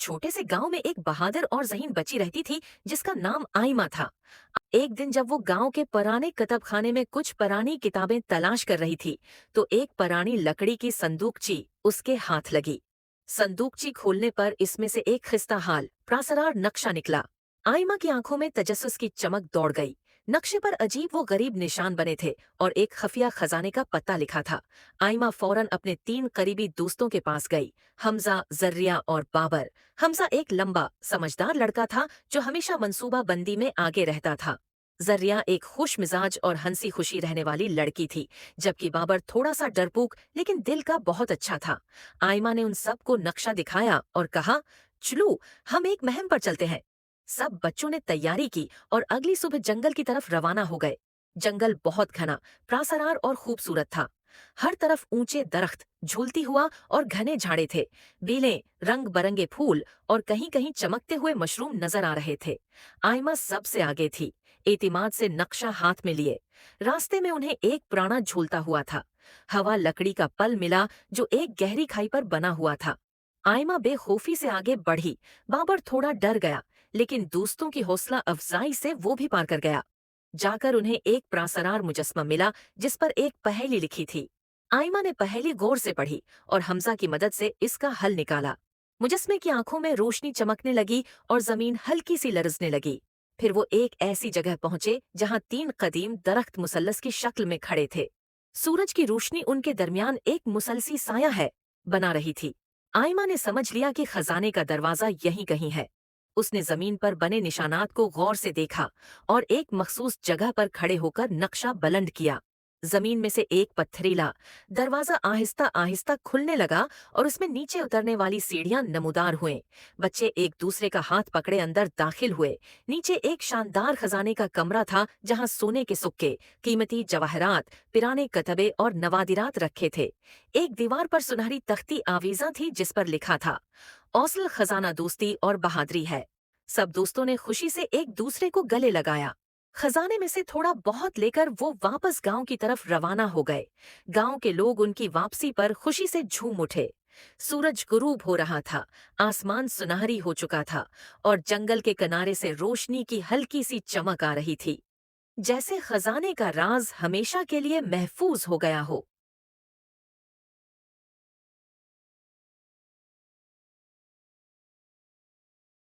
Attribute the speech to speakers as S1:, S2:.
S1: छोटे से गांव में एक बहादुर और ज़हीन बच्ची रहती थी जिसका नाम आइमा था। एक दिन जब वो गांव के पुराने कतबखाने में कुछ पुरानी किताबें तलाश कर रही थी, तो एक पुरानी लकड़ी की संदूकची उसके हाथ लगी। संदूकची खोलने पर इसमें से एक खिस्ताहाल प्रासरार नक्शा निकला। आइमा की आंखों में तजस्सुस की चमक दौड़ गई। नक्शे पर अजीब वो गरीब निशान बने थे और एक खुफिया खजाने का पता लिखा था। आइमा फौरन अपने 3 करीबी दोस्तों के पास गई, हमजा, जर्रिया और बाबर। हमजा एक लंबा, समझदार लड़का था जो हमेशा मंसूबाबंदी में आगे रहता था। जर्रिया एक खुश मिजाज और हंसी खुशी रहने वाली लड़की थी, जबकि बाबर थोड़ा सा डरपोक लेकिन दिल का बहुत अच्छा था। आयमा ने उन सबको नक्शा दिखाया और कहा, चलो हम एक मुहिम पर चलते हैं। सब बच्चों ने तैयारी की और अगली सुबह जंगल की तरफ रवाना हो गए। जंगल बहुत घना, प्रासरार और खूबसूरत था। हर तरफ ऊंचे दरख्त, झूलती हुआ और घने झाड़े थे। बेलें, रंग बरंगे फूल और कहीं कहीं चमकते हुए मशरूम नजर आ रहे थे। आयमा सबसे आगे थी, एतिमाद से नक्शा हाथ में लिए। रास्ते में उन्हें एक पुराना झूलता हुआ था। हवा लकड़ी का पल मिला जो एक गहरी खाई पर बना हुआ था। आयमा बेखौफी से आगे बढ़ी। बाबर थोड़ा डर गया, लेकिन दोस्तों की हौसला अफजाई से वो भी पार कर गया। जाकर उन्हें एक प्रासरार मुजस्मा मिला जिस पर एक पहेली लिखी थी। आयमा ने पहेली गौर से पढ़ी और हमजा की मदद से इसका हल निकाला। मुजस्मे की आंखों में रोशनी चमकने लगी और जमीन हल्की सी लरजने लगी। फिर वो एक ऐसी जगह पहुंचे जहां 3 कदीम दरख्त मुसल्लस की शक्ल में खड़े थे। सूरज की रोशनी उनके दरमियान एक मुसलसी साया है बना रही थी। आयमा ने समझ लिया कि खजाने का दरवाजा यहीं कहीं है। उसने जमीन पर बने निशानात को गौर से देखा और एक मखसूस जगह पर खड़े होकर नक्शा बुलंद किया। जमीन में से एक पत्थरीला दरवाजा आहिस्ता आहिस्ता खुलने लगा और उसमें नीचे उतरने वाली सीढ़ियां नमूदार हुए। बच्चे एक दूसरे का हाथ पकड़े अंदर दाखिल हुए। नीचे एक शानदार खजाने का कमरा था जहां सोने के सुक्के, कीमती जवाहरात, पुराने कतबे और नवादिरात रखे थे। एक दीवार पर सुनहरी तख्ती आवीजा थी जिस पर लिखा था, औसल खजाना दोस्ती और बहादुरी है। सब दोस्तों ने खुशी से एक दूसरे को गले लगाया। खजाने में से थोड़ा बहुत लेकर वो वापस गांव की तरफ रवाना हो गए। गांव के लोग उनकी वापसी पर खुशी से झूम उठे। सूरज गुरूब हो रहा था, आसमान सुनहरी हो चुका था और जंगल के किनारे से रोशनी की हल्की सी चमक आ रही थी, जैसे खजाने का राज हमेशा के लिए महफूज हो गया हो।